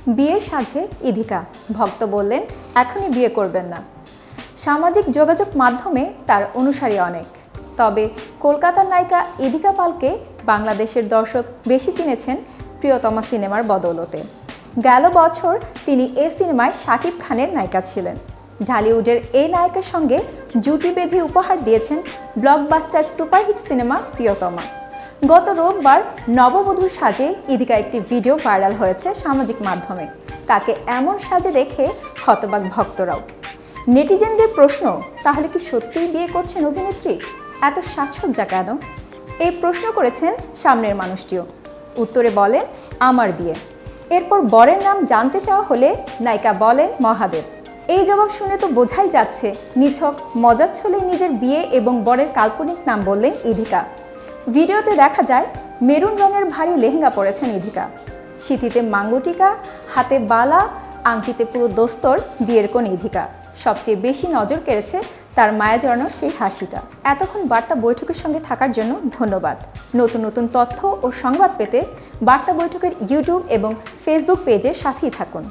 বিয়ের সাজে ইধিকা, ভক্ত বললেন এখনই বিয়ে করবেন না। সামাজিক যোগাযোগ মাধ্যমে তার অনুসারী অনেক, তবে কলকাতার নায়িকা ইধিকা পালকে বাংলাদেশের দর্শক বেশি চিনেছেন প্রিয়তমা সিনেমার বদৌলতে। গেল বছর তিনি এ সিনেমায় শাকিব খানের নায়িকা ছিলেন। ঢালিউডের এই নায়কের সঙ্গে জুটি বেঁধে উপহার দিয়েছেন ব্লকবাস্টার সুপারহিট সিনেমা প্রিয়তমা। গত রোববার নববধূর সাজে ইধিকা একটি ভিডিও ভাইরাল হয়েছে সামাজিক মাধ্যমে। তাকে এমন সাজে দেখে হতবাক ভক্তরাও। নেটিজেনদের প্রশ্ন, তাহলে কি সত্যিই বিয়ে করছেন অভিনেত্রী? এত সাজসজ্জা কেন? এই প্রশ্ন করেছেন সামনের মানুষটিও। উত্তরে বলেন আমার বিয়ে। এরপর বরের নাম জানতে চাওয়া হলে নায়িকা বলেন মহাদেব। এই জবাব শুনে তো বোঝাই যাচ্ছে নিছক মজার ছলেই নিজের বিয়ে এবং বরের কাল্পনিক নাম বললেন ইধিকা। ভিডিওতে দেখা যায় মেরুন রঙের ভারী লেহেঙ্গা পরেছেন ইধিকা। সিঁথিতে মাঙ্গটিকা, হাতে বালা, আংটিতে পুরো দোস্তর বিয়ের কোণ ইধিকা। সবচেয়ে বেশি নজর কেড়েছে তার মায়া জড়ানো সেই হাসিটা। এতক্ষণ বার্তা বৈঠকের সঙ্গে থাকার জন্য ধন্যবাদ। নতুন নতুন তথ্য ও সংবাদ পেতে বার্তা বৈঠকের ইউটিউব এবং ফেসবুক পেজের সাথেই থাকুন।